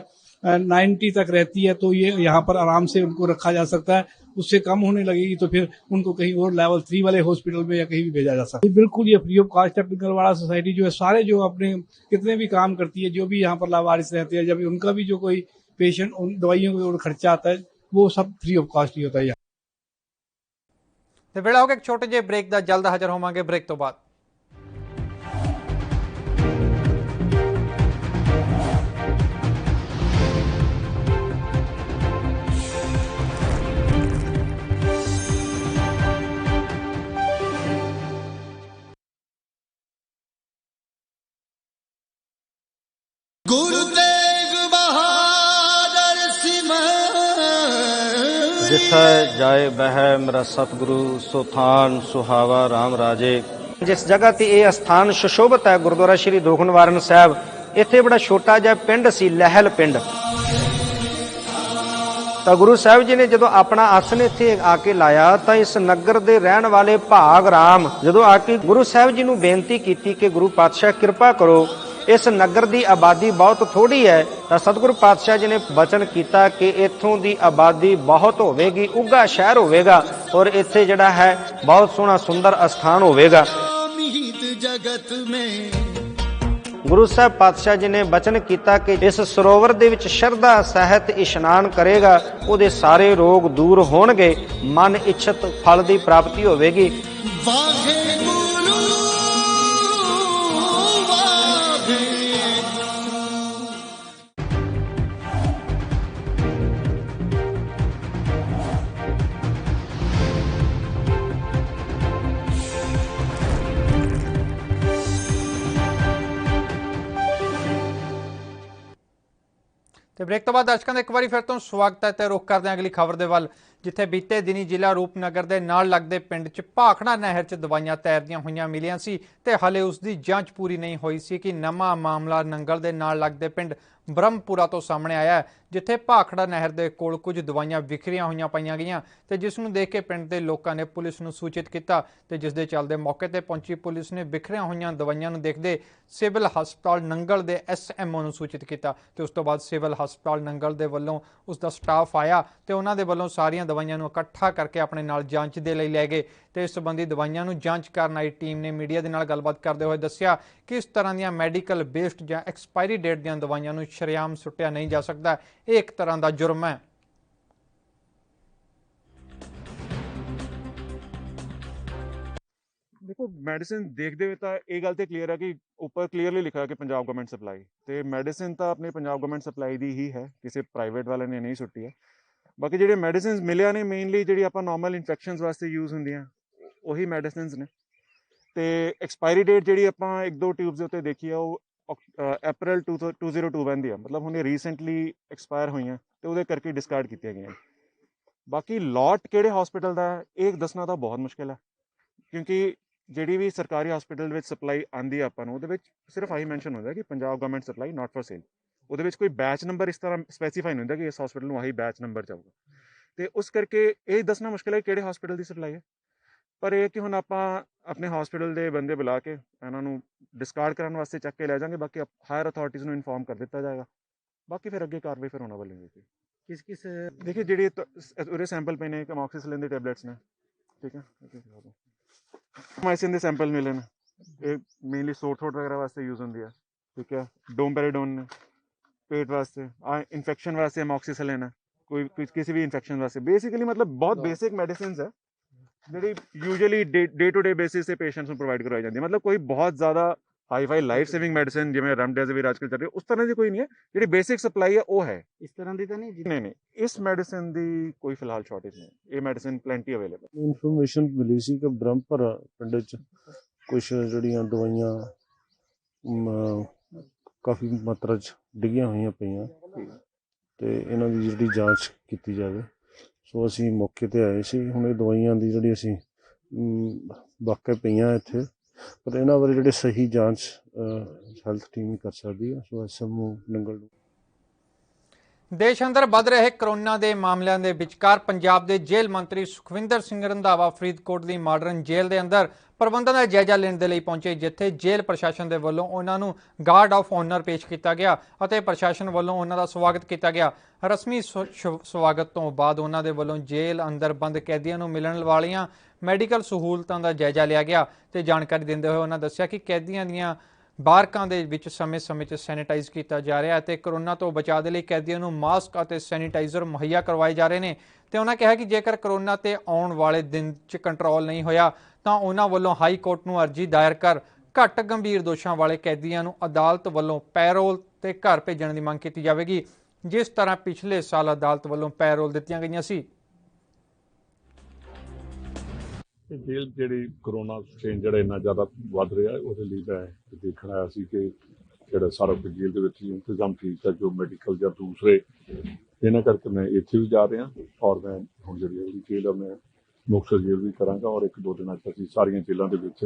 90 तक रहती है तो ये यहाँ पर आराम से उनको रखा जा सकता है। उससे कम होने लगेगी तो फिर उनको कहीं और लेवल 3 वाले हॉस्पिटल में या कहीं भी भेजा जा सकता है। बिल्कुल ये फ्री ऑफ कॉस्ट है। पिंगलवाड़ा सोसाइटी जो है सारे जो अपने कितने भी काम करती है, जो भी यहाँ पर लावारिस रहते हैं, जब उनका भी जो कोई पेशेंट उन दवाइयों का खर्चा आता है वो सब फ्री ऑफ कॉस्ट ही होता है। ਤੇ ਵੇਲਾ ਹੋ ਗਿਆ ਇੱਕ ਛੋਟੇ ਜਿਹੇ ਬ੍ਰੇਕ ਦਾ, ਜਲਦ ਹਾਜ਼ਰ ਹੋਵਾਂਗੇ ਬ੍ਰੇਕ ਤੋਂ ਬਾਅਦ। गुरु तेग बहादुर जिथा जाए बह मेरा सतगुरु सुथान सुहावा राम राजे। जिस जगह ते ये स्थान सुशोभित है गुरुद्वारा श्री दुख निवारण साहब, इत्थे बड़ा छोटा जिहा पिंड सी लहल पिंड। तो गुरु साहब जी ने जदों अपना आसन इत्थे आके लाया तो इस नगर दे रहन वाले भाग राम जदों आके गुरु साहब जी नूं बेनती कीती कि गुरु पातशाह कृपा करो, इस नगर की आबादी बहुत थोड़ी है। तो सतगुरु पातशाह जी ने वचन किया कि इत्थों की आबादी बहुत होवेगी, उगा शहर होवेगा और इत्थे जिहड़ा है बहुत सोहना सुंदर स्थान होवेगा। जगत में गुरु साहब पातशाह जी ने वचन किया कि इस सरोवर दे विच शरधा सहित इशनान करेगा, उहदे सारे रोग दूर होणगे, मन इच्छित फल की प्राप्ति होवेगी। ਬ੍ਰੇਕ ਤੋਂ ਬਾਅਦ ਦਰਸ਼ਕਾਂ ਦਾ ਇੱਕ ਵਾਰੀ ਫਿਰ ਤੋਂ ਸਵਾਗਤ ਹੈ ਤੇ ਰੁਖ ਕਰਦੇ ਹਾਂ ਅਗਲੀ ਖਬਰ ਦੇ ਵੱਲ, ਜਿੱਥੇ ਬੀਤੇ ਦਿਨੀ ਜ਼ਿਲ੍ਹਾ ਰੂਪਨਗਰ ਦੇ ਨਾਲ ਲੱਗਦੇ ਪਿੰਡ 'ਚ ਭਾਖੜਾ ਨਹਿਰ 'ਚ ਦਵਾਈਆਂ ਤੈਰਦੀਆਂ ਹੋਈਆਂ ਮਿਲੀਆਂ ਸੀ ਤੇ ਹਾਲੇ ਉਸ ਦੀ ਜਾਂਚ ਪੂਰੀ ਨਹੀਂ ਹੋਈ ਸੀ ਕਿ ਨਵਾਂ ਮਾਮਲਾ ਨੰਗਲ ਦੇ ਨਾਲ ਲੱਗਦੇ ਪਿੰਡ ਬ੍ਰਹਮਪੁਰਾ ਤੋਂ ਸਾਹਮਣੇ ਆਇਆ, ਜਿੱਥੇ ਭਾਖੜਾ ਨਹਿਰ ਦੇ ਕੋਲ ਕੁਝ ਦਵਾਈਆਂ ਵਿਖਰੀਆਂ ਹੋਈਆਂ ਪਾਈਆਂ ਗਈਆਂ ਤੇ ਜਿਸ ਨੂੰ ਦੇਖ ਕੇ ਪਿੰਡ ਦੇ ਲੋਕਾਂ ਨੇ ਪੁਲਿਸ ਨੂੰ ਸੂਚਿਤ ਕੀਤਾ ਤੇ ਜਿਸ ਦੇ ਚੱਲਦੇ ਮੌਕੇ ਤੇ ਪਹੁੰਚੀ ਪੁਲਿਸ ਨੇ ਵਿਖਰੀਆਂ ਹੋਈਆਂ ਦਵਾਈਆਂ ਨੂੰ ਦੇਖਦੇ ਸਿਵਲ ਹਸਪਤਾਲ ਨੰਗਲ ਦੇ SMO ਨੂੰ ਸੂਚਿਤ ਕੀਤਾ ਤੇ ਉਸ ਤੋਂ ਬਾਅਦ ਸਿਵਲ ਹਸਪਤਾਲ ਨੰਗਲ ਦੇ ਵੱਲੋਂ ਉਸ ਦਾ ਸਟਾਫ ਆਇਆ ਤੇ ਉਹਨਾਂ ਦੇ ਵੱਲੋਂ ਸਾਰੀਆਂ ਦਵਾਈਆਂ ਨੂੰ ਇਕੱਠਾ ਕਰਕੇ ਆਪਣੇ ਨਾਲ ਜਾਂਚ ਦੇ ਲਈ ਲੈ ਗਏ ਤੇ ਇਸ ਸੰਬੰਧੀ ਦਵਾਈਆਂ ਨੂੰ ਜਾਂਚ ਕਰਨ ਆਈ ਟੀਮ ਨੇ ਮੀਡੀਆ ਦੇ ਨਾਲ ਗੱਲਬਾਤ ਕਰਦੇ ਹੋਏ ਦੱਸਿਆ ਕਿ ਇਸ ਤਰ੍ਹਾਂ ਦੀਆਂ ਮੈਡੀਕਲ ਬੇਸਡ ਜਾਂ ਐਕਸਪਾਇਰੀ ਡੇਟ ਦੀਆਂ ਦਵਾਈਆਂ ਨੂੰ ਸ਼ਰੇਆਮ ਸੁੱਟਿਆ ਨਹੀਂ ਜਾ ਸਕਦਾ, ਇਹ ਇੱਕ ਤਰ੍ਹਾਂ ਦਾ ਜੁਰਮ ਹੈ। देखो मैडिसिन देखते हुए तो ये गल तो क्लीयर है कि ऊपर क्लीयरली लिखा है कि पंजाब गवर्नमेंट सप्लाई, तो मैडिसिन तो अपनी पंजाब गवर्नमेंट सप्लाई दी ही है, किसी प्राइवेट वाले ने नहीं सुट्टी है। बाकी जो मैडिसिन मिलिया ने मेनली जी आप नॉर्मल इन्फेक्शन वास्ते यूज़ होंगे उही मैडिसिन ने, तो एक्सपायरी डेट जी आप एक दो ट्यूब्स के उत्ते देखी है वो अप्रैल 2022 बहती है, मतलब हमने रीसेंटली एक्सपायर हुई हैं तो वो करके डिस्कार्ड की गई। बाकी लॉट किहड़े हॉस्पिटल का एक दसना तो बहुत मुश्किल है, क्योंकि ਜਿਹੜੀ ਵੀ ਸਰਕਾਰੀ ਹਸਪੀਟਲ ਵਿੱਚ ਸਪਲਾਈ ਆਂਦੀ ਆਪਾਂ ਨੂੰ ਉਹਦੇ ਵਿੱਚ ਸਿਰਫ ਆਹੀ ਮੈਂਸ਼ਨ ਹੁੰਦਾ ਕਿ Punjab government supply not for sale, ਉਹਦੇ ਵਿੱਚ ਕੋਈ ਬੈਚ ਨੰਬਰ ਇਸ ਤਰ੍ਹਾਂ ਸਪੈਸੀਫਾਈ ਨਹੀਂ ਹੁੰਦਾ ਕਿ ਇਸ ਹਸਪੀਟਲ ਨੂੰ ਆਹੀ ਬੈਚ ਨੰਬਰ ਚਾਹੂਗਾ, ਤੇ ਉਸ ਕਰਕੇ ਇਹ ਦੱਸਣਾ ਮੁਸ਼ਕਿਲ ਹੈ ਕਿਹੜੇ ਹਸਪੀਟਲ ਦੀ ਸਪਲਾਈ ਹੈ। ਪਰ ਇਹ ਕਿ ਹੁਣ ਆਪਾਂ ਆਪਣੇ ਹਸਪੀਟਲ ਦੇ ਬੰਦੇ ਬੁਲਾ ਕੇ ਇਹਨਾਂ ਨੂੰ ਡਿਸਕਾਰਡ ਕਰਨ ਵਾਸਤੇ ਚੱਕ ਕੇ ਲੈ ਜਾਵਾਂਗੇ, ਬਾਕੀ ਹਾਇਰ ਅਥਾਰਟੀਜ਼ ਨੂੰ ਇਨਫੋਰਮ ਕਰ ਦਿੱਤਾ ਜਾਏਗਾ, ਬਾਕੀ ਫਿਰ ਅੱਗੇ ਕਾਰਵਾਈ ਫਿਰ ਉਹਨਾਂ ਵੱਲ ਹੋਵੇਗੀ। ਕਿਸ ਦੇਖिए ਜਿਹੜੇ ਉਹਦੇ ਸੈਂਪਲ ਪਏ ਨੇ ਅਮੋਕਸੀਸਿਲਿਨ ਦੇ ਟੈਬਲੇਟਸ ਨੇ, ਠੀਕ ਹੈ, ਮਾਈਸਿਨ ਦੇ ਸੈਂਪਲ ਮਿਲੇ ਨੇ, ਇਹ ਮੇਨਲੀ ਸੋਰ ਥ੍ਰੋਟ ਵਗੈਰਾ ਵਾਸਤੇ ਯੂਜ਼ ਹੁੰਦੀ ਹੈ, ਠੀਕ ਹੈ, ਡੋਮਪੈਰਾਡੋਨ ਨੇ पेट वास्ते, इन्फेक्शन वास्ते अमोक्सिसिलिन है, कोई किसी भी इन्फेक्शन वास्ते, बेसिकली मतलब बहुत बेसिक मेडिसिन है जी usually day to day basis से पेशेंट्स को प्रोवाइड करवाई जाती है, मतलब कोई बहुत ज़्यादा hi fi life saving medicine जिवें रेमडेसिविर आजकल चल रही है उस तरह की कोई नहीं है, जी बेसिक सप्लाई है वो है, इस तरह की तो नहीं इस मेडिसिन की कोई फिलहाल शॉर्टेज नहीं, ये मेडिसिन प्लेंटी अवेलेबल। इन्फॉर्मेशन मिली सी कि ब्रह्मपुरा पिंड च कुछ जड़ियाँ दवाइयाँ काफ़ी मात्रा च डिगियां हुई पईयां ते इन्हां दी जिहड़ी जांच कीती जावे, सो असीं मौके ते आए सी। हुण इह दवाइयां दी जिहड़ी असीं वाकई पईयां इत्थे, पर इन्हां बारे जिहड़ी सही जांच हैल्थ टीम ही कर सकदी है, सो SMO नंगल। ਦੇਸ਼ ਅੰਦਰ ਵੱਧ ਰਹੇ ਕਰੋਨਾ ਦੇ ਮਾਮਲਿਆਂ ਦੇ ਵਿਚਕਾਰ ਪੰਜਾਬ ਦੇ ਜੇਲ੍ਹ ਮੰਤਰੀ ਸੁਖਵਿੰਦਰ ਸਿੰਘ ਰੰਧਾਵਾ ਫਰੀਦਕੋਟ ਦੀ ਮਾਡਰਨ ਜੇਲ੍ਹ ਦੇ ਅੰਦਰ ਪ੍ਰਬੰਧਾਂ ਦਾ ਜਾਇਜ਼ਾ ਲੈਣ ਦੇ ਲਈ ਪਹੁੰਚੇ, ਜਿੱਥੇ ਜੇਲ੍ਹ ਪ੍ਰਸ਼ਾਸਨ ਦੇ ਵੱਲੋਂ ਉਹਨਾਂ ਨੂੰ ਗਾਰਡ ਆਫ ਆਨਰ ਪੇਸ਼ ਕੀਤਾ ਗਿਆ ਅਤੇ ਪ੍ਰਸ਼ਾਸਨ ਵੱਲੋਂ ਉਹਨਾਂ ਦਾ ਸਵਾਗਤ ਕੀਤਾ ਗਿਆ। ਰਸਮੀ ਸਵਾਗਤ ਤੋਂ ਬਾਅਦ ਉਹਨਾਂ ਦੇ ਵੱਲੋਂ ਜੇਲ੍ਹ ਅੰਦਰ ਬੰਦ ਕੈਦੀਆਂ ਨੂੰ ਮਿਲਣ ਵਾਲੀਆਂ ਮੈਡੀਕਲ ਸਹੂਲਤਾਂ ਦਾ ਜਾਇਜ਼ਾ ਲਿਆ ਗਿਆ ਤੇ ਜਾਣਕਾਰੀ ਦਿੰਦੇ ਹੋਏ ਉਹਨਾਂ ਦੱਸਿਆ ਕਿ ਕੈਦੀਆਂ ਦੀਆਂ ਬਾਰਕਾਂ ਦੇ ਵਿੱਚ ਸਮੇਂ-ਸਮੇਂ 'ਚ ਸੈਨੀਟਾਈਜ਼ ਕੀਤਾ ਜਾ ਰਿਹਾ ਅਤੇ ਕਰੋਨਾ ਤੋਂ ਬਚਾਅ ਦੇ ਲਈ ਕੈਦੀਆਂ ਨੂੰ ਮਾਸਕ ਅਤੇ ਸੈਨੀਟਾਈਜ਼ਰ ਮੁਹੱਈਆ ਕਰਵਾਏ ਜਾ ਰਹੇ ਨੇ ਤੇ ਉਹਨਾਂ ਕਿਹਾ ਕਿ ਜੇਕਰ ਕਰੋਨਾ ਤੇ ਆਉਣ ਵਾਲੇ ਦਿਨ 'ਚ ਕੰਟਰੋਲ ਨਹੀਂ ਹੋਇਆ ਤਾਂ ਉਹਨਾਂ ਵੱਲੋਂ ਹਾਈ ਕੋਰਟ ਨੂੰ ਅਰਜ਼ੀ ਦਾਇਰ ਕਰ ਘੱਟ ਗੰਭੀਰ ਦੋਸ਼ਾਂ ਵਾਲੇ ਕੈਦੀਆਂ ਨੂੰ ਅਦਾਲਤ ਵੱਲੋਂ ਪੈਰੋਲ ਤੇ ਘਰ ਭੇਜਣ ਦੀ ਮੰਗ ਕੀਤੀ ਜਾਵੇਗੀ, ਜਿਸ ਤਰ੍ਹਾਂ ਪਿਛਲੇ ਸਾਲ ਅਦਾਲਤ ਵੱਲੋਂ ਪੈਰੋਲ ਦਿੱਤੀਆਂ ਗਈਆਂ ਸੀ। ਜੇਲ੍ਹ ਜਿਹੜੀ ਕਰੋਨਾ ਸਟ੍ਰੇਨ ਜਿਹੜਾ ਇੰਨਾ ਜ਼ਿਆਦਾ ਵੱਧ ਰਿਹਾ ਉਹਦੇ ਲਈ ਮੈਂ ਦੇਖਣ ਆਇਆ ਸੀ ਕਿ ਜਿਹੜਾ ਸਾਰਾ ਕੁਝ ਜੇਲ੍ਹ ਦੇ ਵਿੱਚ ਇੰਤਜ਼ਾਮ ਠੀਕ ਹੈ, ਜੋ ਮੈਡੀਕਲ ਜਾਂ ਦੂਸਰੇ ਇਹਨਾਂ ਕਰਕੇ ਮੈਂ ਇੱਥੇ ਵੀ ਜਾ ਰਿਹਾ ਔਰ ਮੈਂ ਹੁਣ ਜਿਹੜੀ ਜੇਲ੍ਹ ਮੈਂ ਮੁਕਤਸਰ ਜੇਲ੍ਹ ਵੀ ਕਰਾਂਗਾ ਔਰ ਇੱਕ ਦੋ ਦਿਨਾਂ 'ਚ ਅਸੀਂ ਸਾਰੀਆਂ ਜੇਲ੍ਹਾਂ ਦੇ ਵਿੱਚ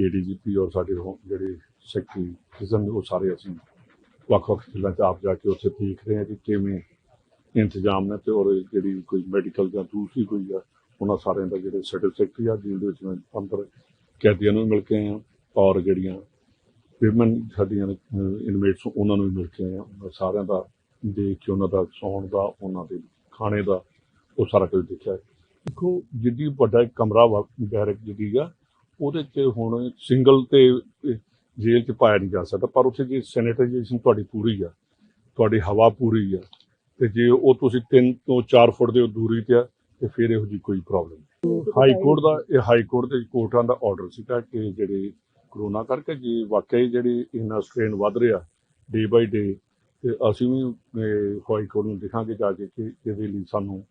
ADGP ਔਰ ਸਾਡੇ ਜਿਹੜੇ ਸੈਕਟਰੀ ਉਹ ਸਾਰੇ ਅਸੀਂ ਵੱਖ-ਵੱਖ ਜੇਲ੍ਹਾਂ 'ਚ ਆਪ ਜਾ ਕੇ ਉੱਥੇ ਦੇਖ ਰਹੇ ਹਾਂ ਕਿ ਕਿਵੇਂ ਇੰਤਜ਼ਾਮ ਨੇ ਤੇ ਔਰ ਜਿਹੜੀ ਕੋਈ ਮੈਡੀਕਲ ਜਾਂ ਦੂਸਰੀ ਕੋਈ ਆ ਉਹਨਾਂ ਸਾਰਿਆਂ ਦਾ ਜਿਹੜੇ ਸੈਟਿਸਫੈਕਟਰੀ ਆ ਜੇਲ੍ਹ ਦੇ ਵਿੱਚ ਮੈਂ ਅੰਦਰ ਕੈਦੀਆਂ ਨੂੰ ਵੀ ਮਿਲ ਕੇ ਆਏ ਹਾਂ ਔਰ ਜਿਹੜੀਆਂ ਵਿਮਨ ਸਾਡੀਆਂ ਇਨਮੇਟਸ ਉਹਨਾਂ ਨੂੰ ਵੀ ਮਿਲ ਕੇ ਆਏ ਹਾਂ, ਸਾਰਿਆਂ ਦਾ ਦੇਖ ਕੇ ਉਹਨਾਂ ਦਾ ਸੌਣ ਦਾ ਉਹਨਾਂ ਦੇ ਖਾਣੇ ਦਾ ਉਹ ਸਾਰਾ ਕੁਝ ਦੇਖਿਆ। ਦੇਖੋ ਜਿੱਡੀ ਵੱਡਾ ਇੱਕ ਕਮਰਾ ਵਾ ਬੈਰਕ ਜਿਹੜੀ ਆ ਉਹਦੇ 'ਚ ਹੁਣ ਸਿੰਗਲ ਤੇ ਜੇਲ੍ਹ 'ਚ ਪਾਇਆ ਨਹੀਂ ਜਾ ਸਕਦਾ, ਪਰ ਉੱਥੇ ਜੇ ਸੈਨੀਟਾਈਜੇਸ਼ਨ ਤੁਹਾਡੀ ਪੂਰੀ ਆ, ਤੁਹਾਡੀ ਹਵਾ ਪੂਰੀ ਆ ਤੇ ਜੇ ਉਹ ਤੁਸੀਂ 3 ਤੋਂ 4 ਫੁੱਟ ਦੇ ਦੂਰੀ 'ਤੇ ਆ ਤੇ ਫਿਰ ਇਹੋ ਜਿਹੀ ਕੋਈ ਪ੍ਰੋਬਲਮ ਨਹੀਂ। ਹਾਈ ਕੋਰਟ ਦੇ ਕੋਰਟਾਂ ਦਾ ਆਰਡਰ ਸੀਗਾ ਕਿ ਜਿਹੜੇ ਕਰੋਨਾ ਕਰਕੇ ਜੇ ਵਾਕਈ ਜਿਹੜੀ ਇਹਨਾਂ ਸਟ੍ਰੇਨ ਵੱਧ ਰਿਹਾ ਡੇ ਬਾਈ ਡੇ ਤੇ ਅਸੀਂ ਵੀ ਹਾਈ ਕੋਰਟ ਨੂੰ ਦਿਖਾਂਗੇ ਜਾ ਕੇ ਕਿ ਇਹਦੇ ਲਈ ਸਾਨੂੰ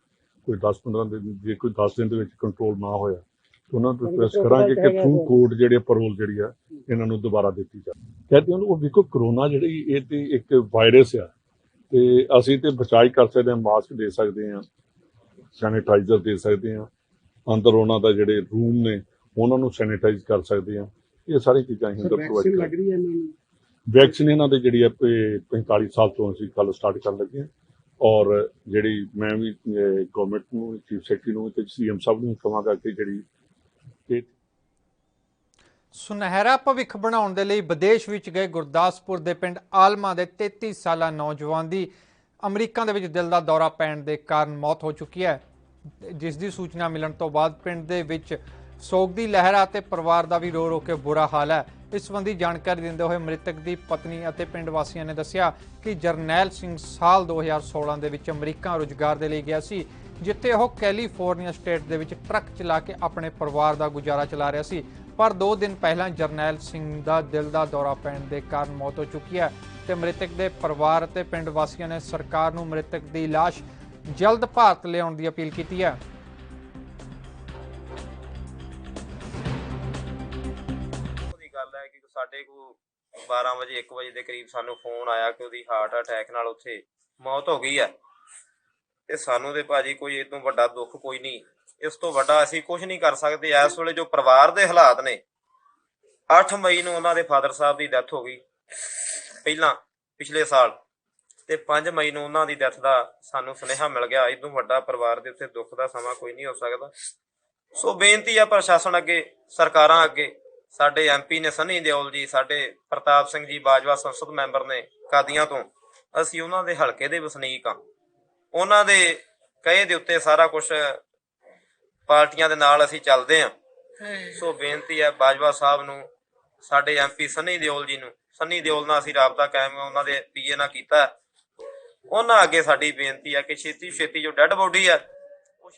ਕੋਈ 10-15 ਦਿਨ ਜੇ ਕੋਈ 10 ਦਿਨ ਦੇ ਵਿੱਚ ਕੰਟਰੋਲ ਨਾ ਹੋਇਆ ਤਾਂ ਉਹਨਾਂ ਨੂੰ ਰਿਕੁਐਸਟ ਕਰਾਂਗੇ ਕਿ ਥਰੂ ਕੋਰਟ ਜਿਹੜੇ ਪੈਰੋਲ ਜਿਹੜੀ ਆ ਇਹਨਾਂ ਨੂੰ ਦੁਬਾਰਾ ਦਿੱਤੀ ਜਾਵੇ। ਕਹਿੰਦੇ ਉਹਨੂੰ ਉਹ ਵੇਖੋ ਕਰੋਨਾ ਜਿਹੜੀ ਇਹ ਤੇ ਇੱਕ ਵਾਇਰਸ ਆ, ਤੇ ਅਸੀਂ ਤੇ ਬਚਾਈ ਕਰ ਸਕਦੇ ਹਾਂ, ਮਾਸਕ ਦੇ ਸਕਦੇ ਹਾਂ, ਸੈਨੀਟਾਈਜ਼ਰ ਦੇ ਸਕਦੇ ਹਾਂ, ਅੰਦਰ ਉਹਨਾਂ ਦਾ ਜਿਹੜੇ ਰੂਮ ਨੇ ਉਹਨਾਂ ਨੂੰ ਸੈਨੀਟਾਈਜ਼ ਕਰ ਸਕਦੇ ਹਾਂ। ਇਹ ਸਾਰੀ ਚੀਜ਼ਾਂ ਅਸੀਂ ਅੰਦਰ ਪ੍ਰੋਵਾਈਡ ਕਰ ਲੱਗ ਰਹੀ ਹੈ ਇਹਨਾਂ ਨੂੰ ਵੈਕਸੀਨ ਇਹਨਾਂ ਦੇ ਜਿਹੜੀ ਹੈ 45 ਸਾਲ ਤੋਂ ਅਸੀਂ ਕੱਲ ਸਟਾਰਟ ਕਰਨ ਲੱਗੇ ਹਾਂ। ਔਰ ਜਿਹੜੀ ਮੈਂ ਵੀ ਗਵਰਨਮੈਂਟ ਨੂੰ, ਚੀਫ ਸੈਕਟਰੀ ਨੂੰ ਤੇ ਸੀਐਮ ਸਾਹਿਬ ਨੂੰ ਕਹਾਂਗਾ ਕਿ ਜਿਹੜੀ ਸੁਨਹਿਰਾ ਭਵਿੱਖ ਬਣਾਉਣ ਦੇ ਲਈ ਵਿਦੇਸ਼ ਵਿੱਚ ਗਏ ਗੁਰਦਾਸਪੁਰ ਦੇ ਪਿੰਡ ਆਲਮਾ ਦੇ 33 ਸਾਲਾ ਨੌਜਵਾਨ ਦੀ ਅਮਰੀਕਾ ਦੇ ਵਿੱਚ ਦਿਲ ਦਾ ਦੌਰਾ ਪੈਣ ਦੇ ਕਾਰਨ ਮੌਤ ਹੋ ਚੁੱਕੀ ਹੈ, ਜਿਸ ਦੀ ਸੂਚਨਾ ਮਿਲਣ ਤੋਂ ਬਾਅਦ ਪਿੰਡ ਦੇ ਵਿੱਚ ਸੋਗ ਦੀ ਲਹਿਰ ਆ ਤੇ ਪਰਿਵਾਰ ਦਾ ਵੀ ਰੋ ਰੋ ਕੇ ਬੁਰਾ ਹਾਲ ਹੈ। ਇਸ ਸੰਬੰਧੀ ਜਾਣਕਾਰੀ ਦਿੰਦੇ ਹੋਏ ਮ੍ਰਿਤਕ ਦੀ ਪਤਨੀ ਅਤੇ ਪਿੰਡ ਵਾਸੀਆਂ ਨੇ ਦੱਸਿਆ ਕਿ ਜਰਨੈਲ ਸਿੰਘ ਸਾਲ 2016 ਦੇ ਵਿੱਚ ਅਮਰੀਕਾ ਰੁਜ਼ਗਾਰ ਦੇ ਲਈ ਗਿਆ ਸੀ, ਜਿੱਥੇ ਉਹ ਕੈਲੀਫੋਰਨੀਆ ਸਟੇਟ ਦੇ ਵਿੱਚ ਟਰੱਕ ਚਲਾ ਕੇ ਆਪਣੇ ਪਰਿਵਾਰ ਦਾ ਗੁਜ਼ਾਰਾ ਚਲਾ ਰਿਹਾ ਸੀ। ਪਰ 2 ਦਿਨ ਪਹਿਲਾਂ ਜਰਨੈਲ ਸਿੰਘ ਦਾ ਦਿਲ ਦਾ ਦੌਰਾ ਪੈਣ ਦੇ ਕਾਰਨ ਮੌਤ ਹੋ ਚੁੱਕੀ ਹੈ ਤੇ ਮ੍ਰਿਤਕ ਦੇ ਪਰਿਵਾਰ ਅਤੇ ਪਿੰਡ ਵਾਸੀਆਂ ਨੇ ਸਰਕਾਰ ਨੂੰ ਮ੍ਰਿਤਕ ਦੀ ਲਾਸ਼ ਜਲਦ ਭਾਰਤ ਲਿਆਉਣ ਦੀ ਅਪੀਲ ਕੀਤੀ ਹੈ। ਸਾਡੇ ਕੋਲ 12 ਵਜੇ 1 ਵਜੇ ਦੇ ਕਰੀਬ ਸਾਨੂੰ ਫੋਨ ਆਇਆ ਕਿ ਉਹਦੀ ਹਾਰਟ ਅਟੈਕ ਨਾਲ ਉੱਥੇ ਮੌਤ ਹੋ ਗਈ ਹੈ ਤੇ ਸਾਨੂੰ ਤੇ ਭਾਜੀ ਕੋਈ ਇਹ ਤੋਂ ਵੱਡਾ ਦੁੱਖ ਕੋਈ ਨਹੀਂ, ਇਸ ਤੋਂ ਵੱਡਾ ਅਸੀਂ ਕੁਝ ਨਹੀਂ ਕਰ ਸਕਦੇ। ਇਸ ਵੇਲੇ ਜੋ ਪਰਿਵਾਰ ਦੇ ਹਾਲਾਤ ਨੇ, 8 ਮਈ ਨੂੰ ਉਹਨਾਂ ਦੇ ਫਾਦਰ ਸਾਹਿਬ ਦੀ ਡੈਥ ਹੋ ਗਈ ਪਹਿਲਾਂ ਪਿਛਲੇ ਸਾਲ, ਤੇ 5 ਮਈ ਨੂੰ ਉਹਨਾਂ ਦੀ ਡੈਥ ਦਾ ਸਾਨੂੰ ਸੁਨੇਹਾ ਮਿਲ ਗਿਆ। ਇਹ ਤੋਂ ਵੱਡਾ ਪਰਿਵਾਰ ਦੇ ਉੱਤੇ ਦੁੱਖ ਦਾ ਸਮਾਂ ਕੋਈ ਨਹੀਂ ਹੋ ਸਕਦਾ। ਸੋ ਬੇਨਤੀ ਆ ਪ੍ਰਸ਼ਾਸਨ ਅੱਗੇ, ਸਰਕਾਰਾਂ ਅੱਗੇ, ਸਾਡੇ ਐਮਪੀ ਨੇ ਸਨੀ ਦਿਓਲ ਜੀ, ਸਾਡੇ ਪ੍ਰਤਾਪ ਸਿੰਘ ਜੀ ਬਾਜਵਾ ਸੰਸਦ ਮੈਂਬਰ ਨੇ ਕਾਦੀਆਂ ਤੋਂ, ਅਸੀਂ ਉਹਨਾਂ ਦੇ ਹਲਕੇ ਦੇ ਵਸਨੀਕ ਹਾਂ, ਉਹਨਾਂ ਦੇ ਕਹੇ ਦੇ ਉੱਤੇ ਸਾਰਾ ਕੁਝ ਪਾਰਟੀਆਂ ਦੇ ਨਾਲ ਅਸੀਂ ਚੱਲਦੇ ਹਾਂ। ਸੋ ਬੇਨਤੀ ਹੈ ਬਾਜਵਾ ਸਾਹਿਬ ਨੂੰ, ਸਾਡੇ ਐਮਪੀ ਸਨੀ ਦਿਓਲ ਜੀ ਨੂੰ, ਸਨੀ ਦਿਓਲ ਨਾਲ ਅਸੀਂ ਰਾਬਤਾ ਕਾਇਮ ਉਹਨਾਂ ਦੇ ਪੀਏ ਨਾਲ ਕੀਤਾ, ਉਹਨਾਂ ਅੱਗੇ ਸਾਡੀ ਬੇਨਤੀ ਹੈ ਕਿ ਛੇਤੀ ਛੇਤੀ ਜੋ ਡੈੱਡ ਬੋਡੀ ਹੈ ਉਹ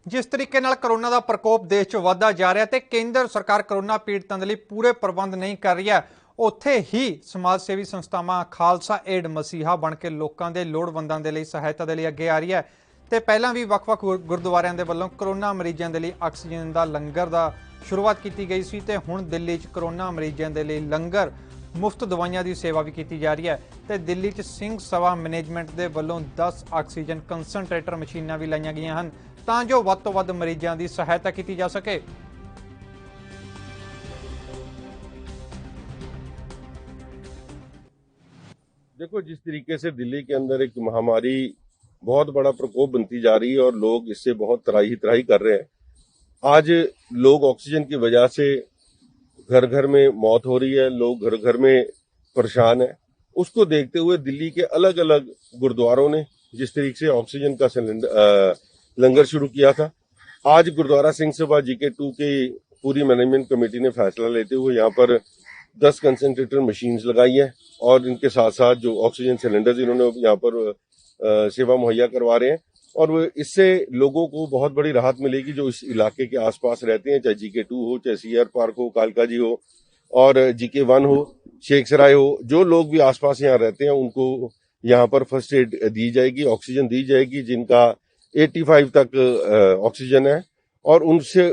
ਜਿਸ ਤਰੀਕੇ ਨਾਲ ਕਰੋਨਾ ਦਾ ਪ੍ਰਕੋਪ ਦੇਸ਼ 'ਚ ਵਧਦਾ ਜਾ ਰਿਹਾ ਤੇ ਕੇਂਦਰ ਸਰਕਾਰ ਕਰੋਨਾ ਪੀੜਤਾਂ ਦੇ ਲਈ ਪੂਰੇ ਪ੍ਰਬੰਧ ਨਹੀਂ ਕਰ ਰਹੀ ਹੈ, ਉੱਥੇ ਹੀ ਸਮਾਜ ਸੇਵੀ ਸੰਸਥਾਵਾਂ ਖਾਲਸਾ ਏਡ ਮਸੀਹਾ ਬਣ ਕੇ ਲੋਕਾਂ ਦੇ ਲੋੜਵੰਦਾਂ ਦੇ ਲਈ ਸਹਾਇਤਾ ਦੇ ਲਈ ਅੱਗੇ ਆ ਰਹੀ ਹੈ। ਤੇ ਪਹਿਲਾਂ ਵੀ ਵੱਖ-ਵੱਖ ਗੁਰਦੁਆਰਿਆਂ ਦੇ ਵੱਲੋਂ ਕਰੋਨਾ ਮਰੀਜ਼ਾਂ ਦੇ ਲਈ ਆਕਸੀਜਨ ਦਾ ਲੰਗਰ ਦਾ ਸ਼ੁਰੂਆਤ ਕੀਤੀ ਗਈ ਸੀ ਤੇ ਹੁਣ ਦਿੱਲੀ 'ਚ ਕਰੋਨਾ ਮਰੀਜ਼ਾਂ ਦੇ ਲਈ ਲੰਗਰ, ਮੁਫਤ ਦਵਾਈਆਂ ਦੀ ਸੇਵਾ ਵੀ ਕੀਤੀ ਜਾ ਰਹੀ ਹੈ ਤੇ ਦਿੱਲੀ 'ਚ ਸਿੰਘ ਸਭਾ ਮੈਨੇਜਮੈਂਟ ਦੇ ਵੱਲੋਂ 10 ਆਕਸੀਜਨ ਕੰਸਨਟ੍ਰੇਟਰ ਮਸ਼ੀਨਾਂ ਵੀ ਲਾਈਆਂ ਗਈਆਂ ਹਨ ਤਾਂ ਜੋ ਵੱਧ ਤੋਂ ਵੱਧ ਮਰੀਜ਼ਾਂ ਦੀ ਸਹਾਇਤਾ ਕੀਤੀ ਜਾ ਸਕੇ। देखो, जिस तरीके से दिल्ली के अंदर एक महामारी बहुत बड़ा प्रकोप बनती जा रही है और लोग इससे बहुत त्राही कर रहे हैं। आज लोग ऑक्सीजन की वजह से घर घर में मौत हो रही है, लोग घर घर में परेशान है। उसको देखते हुए दिल्ली के अलग अलग गुरुद्वारों ने जिस तरीके से ऑक्सीजन का सिलेंडर लंगर शुरू किया था, आज गुरुद्वारा सिंह सभा GK2 की पूरी मैनेजमेंट कमेटी ने फैसला लेते हुए यहाँ पर 10 कंसंट्रेटर मशीन्स लगाई है और इनके साथ साथ जो ऑक्सीजन सिलेंडर्स इन्होंने यहाँ पर सेवा मुहैया करवा रहे हैं और इससे लोगों को बहुत बड़ी राहत मिलेगी जो इस इलाके के आसपास रहते हैं, चाहे GK2 हो, चाहे CR पार्क हो, कालका जी हो और GK1 हो, शेख सराय हो, जो लोग भी आसपास यहाँ रहते हैं उनको यहाँ पर फर्स्ट एड दी जाएगी, ऑक्सीजन दी जाएगी जिनका 85 तक ऑक्सीजन है और उनसे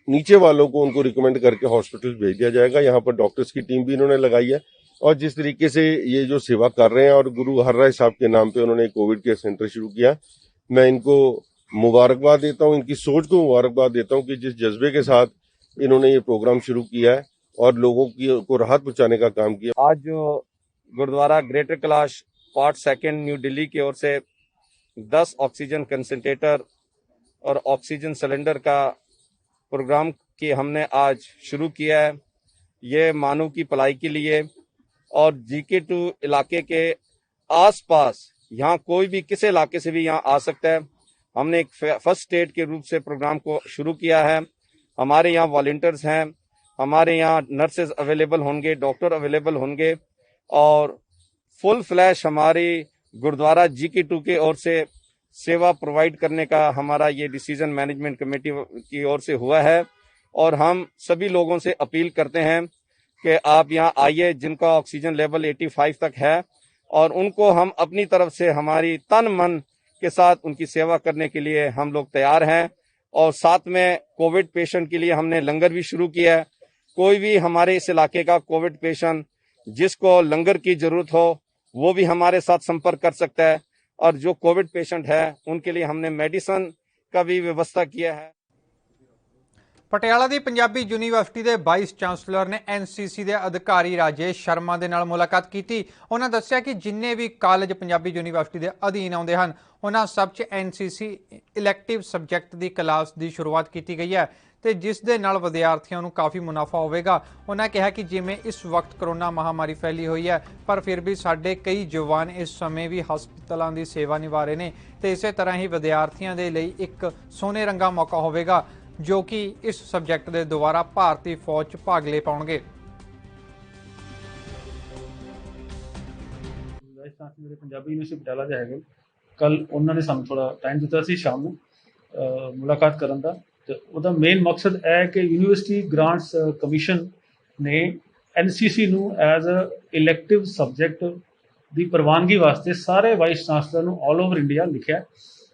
नीचे वालों को उनको रिकमेंड करके हॉस्पिटल भेज दिया जाएगा। यहाँ पर डॉक्टर्स की टीम भी इन्होंने लगाई है और जिस तरीके से ये जो सेवा कर रहे हैं और गुरु हरराय साहब के नाम पे उन्होंने कोविड केयर सेंटर शुरू किया, मैं इनको मुबारकबाद देता हूँ, इनकी सोच को मुबारकबाद देता हूँ कि जिस जज्बे के साथ इन्होंने ये प्रोग्राम शुरू किया है और लोगों की को राहत पहुंचाने का काम किया। आज जो Gurudwara greater Kailash part 2 new Delhi की ओर से 10 ऑक्सीजन कंसंट्रेटर और ऑक्सीजन सिलेंडर का प्रोग्राम की हमने आज शुरू किया है। ये मानव की भलाई के लिए और GK2 इलाके के आसपास यहाँ कोई भी किसी इलाके से भी यहाँ आ सकता है। हमने एक फर्स्ट एड के रूप से प्रोग्राम को शुरू किया है। हमारे यहाँ वॉलंटियर्स हैं, हमारे यहाँ नर्सेज अवेलेबल होंगे, डॉक्टर अवेलेबल होंगे और फुल फ्लैश हमारी गुरुद्वारा GK2 की ओर से सेवा प्रोवाइड करने का हमारा ये डिसीजन मैनेजमेंट कमेटी की ओर से हुआ है और हम सभी लोगों से अपील करते हैं कि आप यहाँ आइए जिनका ऑक्सीजन लेवल 85 तक है और उनको हम अपनी तरफ से हमारी तन मन के साथ उनकी सेवा करने के लिए हम लोग तैयार हैं। और साथ में कोविड पेशेंट के लिए हमने लंगर भी शुरू किया है। कोई भी हमारे इस इलाके का कोविड पेशेंट जिसको लंगर की जरूरत हो वो भी हमारे साथ संपर्क कर सकता है। और जो कोविड पेशेंट है उनके लिए हमने मेडिसिन का भी व्यवस्था किया है। ਪਟਿਆਲਾ ਦੀ ਪੰਜਾਬੀ ਯੂਨੀਵਰਸਿਟੀ ਦੇ ਵਾਈਸ ਚਾਂਸਲਰ ਨੇ ਐਨਸੀਸੀ ਦੇ ਅਧਿਕਾਰੀ ਰਾਜੇਸ਼ ਸ਼ਰਮਾ ਦੇ ਨਾਲ ਮੁਲਾਕਾਤ ਕੀਤੀ। ਉਹਨਾਂ ਦੱਸਿਆ ਕਿ ਜਿੰਨੇ ਵੀ ਕਾਲਜ ਪੰਜਾਬੀ ਯੂਨੀਵਰਸਿਟੀ ਦੇ ਅਧੀਨ ਆਉਂਦੇ ਹਨ ਉਹਨਾਂ ਸਭ 'ਚ ਐਨਸੀਸੀ ਇਲੈਕਟਿਵ ਸਬਜੈਕਟ ਦੀ ਕਲਾਸ ਦੀ ਸ਼ੁਰੂਆਤ ਕੀਤੀ ਗਈ ਹੈ ਤੇ ਜਿਸ ਦੇ ਨਾਲ ਵਿਦਿਆਰਥੀਆਂ ਨੂੰ ਕਾਫੀ ਮੁਨਾਫਾ ਹੋਵੇਗਾ। ਉਹਨਾਂ ਕਿਹਾ ਕਿ ਜਿਵੇਂ ਇਸ ਵਕਤ ਕਰੋਨਾ ਮਹਾਮਾਰੀ ਫੈਲੀ ਹੋਈ ਹੈ ਪਰ ਫਿਰ ਵੀ ਸਾਡੇ ਕਈ ਜਵਾਨ ਇਸ ਸਮੇਂ ਵੀ ਹਸਪਤਾਲਾਂ ਦੀ ਸੇਵਾ ਨਿਭਾ ਰਹੇ ਨੇ ਤੇ ਇਸੇ ਤਰ੍ਹਾਂ ਹੀ ਵਿਦਿਆਰਥੀਆਂ ਦੇ ਲਈ ਇੱਕ ਸੋਨੇ ਰੰਗਾ ਮੌਕਾ ਹੋਵੇਗਾ जो कि इस सबजैक्ट के दोबारा भारतीय फौज च भाग ले पाउणगे। पंजाबी यूनिवर्सिटी पटियाला दे हैगे कल उन्होंने सानू थोड़ा टाइम दिता सी शाम नूं मुलाकात करन दा ते उहदा मेन मकसद है कि यूनिवर्सिटी ग्रांट्स कमीशन ने एनसीसी नूं एज अ इलैक्टिव सबजैक्ट दी प्रवानगी वास्ते सारे वाइस चांसलर नूं ऑल ओवर इंडिया लिखिया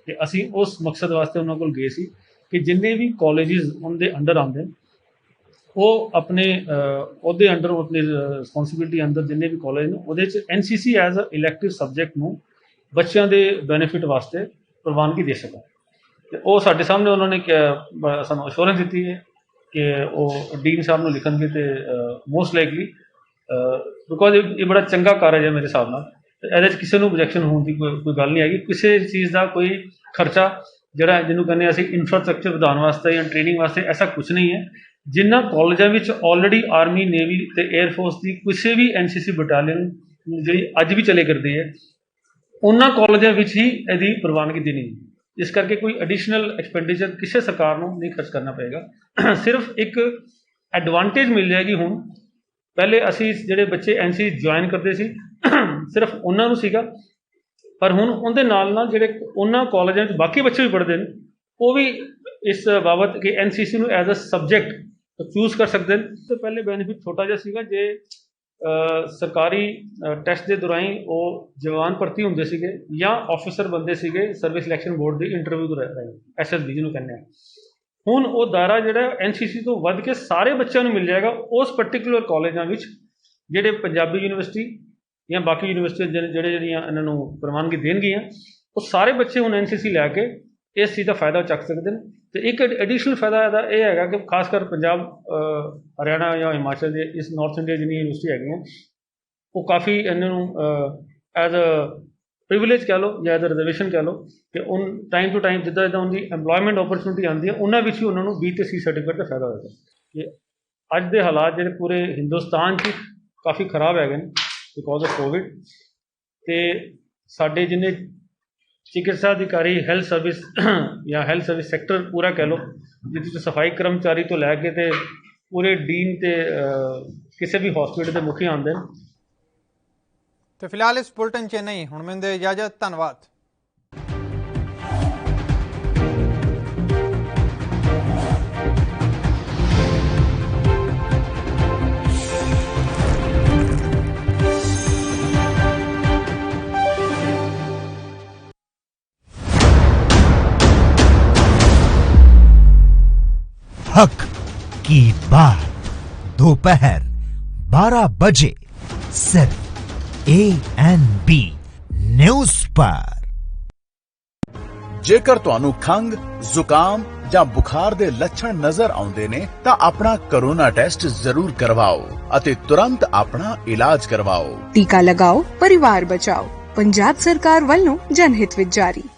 ते असीं उस मकसद वास्ते उन्हां कोल गए सी कि जिन्ने भी कॉलेजिस उनके अंडर आते वो अपने ਉਹਦੇ अंडर अपनी रिस्पॉन्सिबिलिटी अंदर जिन्ने भी कॉलेज ने ਉਹਦੇ 'ਚ एनसीसी एज अ इलैक्टिव सबजैक्ट ਨੂੰ ਬੱਚਿਆਂ ਦੇ ਬੈਨੀਫਿਟ ਵਾਸਤੇ ਪ੍ਰਵਾਨਗੀ ਦੇ ਸਕਣ ਤੇ ਉਹ ਸਾਡੇ ਸਾਹਮਣੇ ਉਹਨਾਂ ਨੇ ਸਾਨੂੰ ਅਸ਼ੋਰੈਂਸ ਦਿੱਤੀ ਹੈ ਕਿ ਉਹ ਡੀਨ ਸਾਹਿਬ ਨੂੰ ਲਿਖਣਗੇ ਤੇ ਮੋਸਟ ਲਾਈਕਲੀ ਬਿਕੋਜ਼ ਇਹ ਬੜਾ ਚੰਗਾ ਕਾਰਜ ਹੈ ਮੇਰੇ ਹਿਸਾਬ ਨਾਲ ਤੇ ਇਹਦੇ 'ਚ ਕਿਸੇ ਨੂੰ ਓਬਜੈਕਸ਼ਨ ਹੋਣ ਦੀ ਕੋਈ ਗੱਲ ਨਹੀਂ ਹੈਗੀ। ਕਿਸੇ ਚੀਜ਼ ਦਾ ਕੋਈ ਖਰਚਾ ਜਿਹੜਾ ਜਿਹਨੂੰ ਕਹਿੰਦੇ ਅਸੀਂ ਇਨਫਰਾਸਟ੍ਰਕਚਰ ਵਧਾਉਣ ਵਾਸਤੇ ਜਾਂ ਟ੍ਰੇਨਿੰਗ ਵਾਸਤੇ ਐਸਾ ਕੁਝ ਨਹੀਂ ਹੈ। ਜਿਨ੍ਹਾਂ ਕਾਲਜਾਂ ਵਿੱਚ ਆਲਰੇਡੀ ਆਰਮੀ ਨੇਵੀ ਤੇ 에ਅਰ ਫੋਰਸ ਦੀ ਕਿਸੇ ਵੀ ਐਨਸੀਸੀ ਬਟਾਲੀਅਨ ਜਿਹੜੀ ਅੱਜ ਵੀ ਚਲੇ ਕਰਦੀ ਹੈ ਉਹਨਾਂ ਕਾਲਜਾਂ ਵਿੱਚ ਹੀ ਇਹਦੀ ਪ੍ਰਵਾਨਗੀ ਦੇਣੀ ਹੈ। ਇਸ ਕਰਕੇ ਕੋਈ ਐਡੀਸ਼ਨਲ ਐਕਸਪੈਂਡੀਚਰ ਕਿਸੇ ਸਰਕਾਰ ਨੂੰ ਨਹੀਂ ਖਰਚ ਕਰਨਾ ਪਏਗਾ। ਸਿਰਫ ਇੱਕ ਐਡਵਾਂਟੇਜ ਮਿਲ ਜਾਏਗੀ। ਹੁਣ ਪਹਿਲੇ ਅਸੀਂ ਜਿਹੜੇ ਬੱਚੇ ਐਨਸੀਸੀ ਜੁਆਇਨ ਕਰਦੇ ਸੀ ਸਿਰਫ ਉਹਨਾਂ ਨੂੰ ਸੀਗਾ ਪਰ ਹੁਣ ਉਹਦੇ ਨਾਲ ਜਿਹੜੇ ਉਹਨਾਂ ਕਾਲਜਾਂ ਵਿੱਚ ਬਾਕੀ ਬੱਚੇ ਵੀ ਪੜ੍ਹਦੇ ਨੇ ਉਹ ਵੀ ਇਸ ਬਾਬਤ ਕਿ ਐਨਸੀਸੀ ਨੂੰ ਐਜ਼ ਅ ਸਬਜੈਕਟ ਚੂਜ਼ ਕਰ ਸਕਦੇ ਨੇ। ਤੇ ਪਹਿਲੇ ਬੈਨੀਫਿਟ ਛੋਟਾ ਜਿਹਾ ਸੀਗਾ ਜੇ ਸਰਕਾਰੀ ਟੈਸਟ ਦੇ ਦੌਰਾਨ ਉਹ ਜਵਾਨ ਭਰਤੀ ਹੁੰਦੇ ਸੀਗੇ ਜਾਂ ਆਫੀਸਰ ਬੰਦੇ ਸੀਗੇ ਸਰਵਿਸ ਸਿਲੈਕਸ਼ਨ ਬੋਰਡ ਦੀ ਇੰਟਰਵਿਊ ਰਾਹੀਂ ਐਸਐਸਬੀ ਜਿਹਨੂੰ ਕਹਿੰਦੇ ਆ। ਹੁਣ ਉਹ ਦਾਇਰਾ ਜਿਹੜਾ ਐਨਸੀਸੀ ਤੋਂ ਵੱਧ ਕੇ ਸਾਰੇ ਬੱਚਿਆਂ ਨੂੰ ਮਿਲ ਜਾਏਗਾ ਉਸ ਪਰਟੀਕੂਲਰ ਕਾਲਜਾਂ ਵਿੱਚ ਜਿਹੜੇ ਪੰਜਾਬੀ ਯੂਨੀਵਰਸਿਟੀ ਜਾਂ ਬਾਕੀ ਯੂਨੀਵਰਸਿਟੀਆਂ ਜਿਹੜੀਆਂ ਇਹਨਾਂ ਨੂੰ ਪ੍ਰਵਾਨਗੀ ਦੇਣਗੀਆਂ ਉਹ ਸਾਰੇ ਬੱਚੇ ਹੁਣ ਐਨਸੀਸੀ ਲੈ ਕੇ ਇਸ ਚੀਜ਼ ਦਾ ਫਾਇਦਾ ਚੱਕ ਸਕਦੇ ਨੇ। ਤੇ ਇੱਕ ਐਡੀਸ਼ਨਲ ਫਾਇਦਾ ਇਹਦਾ ਇਹ ਹੈਗਾ ਕਿ ਖਾਸ ਕਰ ਪੰਜਾਬ ਹਰਿਆਣਾ ਜਾਂ ਹਿਮਾਚਲ ਦੇ ਇਸ ਨਾਰਥ ਇੰਡੀਆ ਜਿੰਨੀਆਂ ਯੂਨੀਵਰਸਿਟੀ ਹੈਗੀਆਂ ਉਹ ਕਾਫੀ ਇਹਨਾਂ ਨੂੰ ਐਜ਼ ਅ ਪ੍ਰਿਵਿਲੇਜ ਕਹਿ ਲਓ ਜਾਂ ਐਜ਼ ਅ ਰਿਜ਼ਰਵੇਸ਼ਨ ਕਹਿ ਲਓ ਕਿ ਉਹ ਟਾਈਮ ਟੂ ਟਾਈਮ ਜਿੱਦਾਂ ਉਹਦੀ ਐਮਪਲੋਇਮੈਂਟ ਓਪਰਚੁਨਿਟੀ ਆਉਂਦੀ ਹੈ ਉਹਨਾਂ ਵਿੱਚ ਹੀ ਉਹਨਾਂ ਨੂੰ B ਤੇ C ਸਰਟੀਫਿਕੇਟ ਦਾ ਫਾਇਦਾ ਹੋਏਗਾ। ਕਿ ਅੱਜ ਦੇ ਹਾਲਾਤ ਜਿਹੜੇ ਪੂਰੇ ਹਿੰਦੁਸਤਾਨ 'ਚ ਕਾਫੀ ਖਰਾਬ ਹੈਗੇ ਨੇ ਬਿਕੋਜ਼ ਆਫ ਕੋਵਿਡ ਤੇ ਸਾਡੇ ਜਿੰਨੇ चिकित्सा अधिकारी हेल्थ सर्विस या हेल्थ सर्विस सैक्टर पूरा कह लो जिस सफाई कर्मचारी तो लैके ते पूरे डीन ते किसी भी हॉस्पिटल के मुखी आते हैं। तो फिलहाल इस बुलेटिन च नहीं हुण मैनूं दे इजाजत धन्यवाद। हक की बात दोपहर 12 बजे सिर्फ ANB न्यूज़ पर। ਜੇਕਰ ਤੁਹਾਨੂੰ ਖੰਗ ਜ਼ੁਕਾਮ ਜਾਂ ਬੁਖਾਰ ਦੇ ਲੱਛਣ ਨਜ਼ਰ ਆਉਂਦੇ ਨੇ ਤਾਂ ਆਪਣਾ ਕੋਰੋਨਾ ਟੈਸਟ ਜ਼ਰੂਰ ਕਰਵਾਓ ਅਤੇ ਤੁਰੰਤ ਆਪਣਾ ਇਲਾਜ ਕਰਵਾਓ। टीका लगाओ परिवार बचाओ। पंजाब सरकार वालों जनहित विच जारी।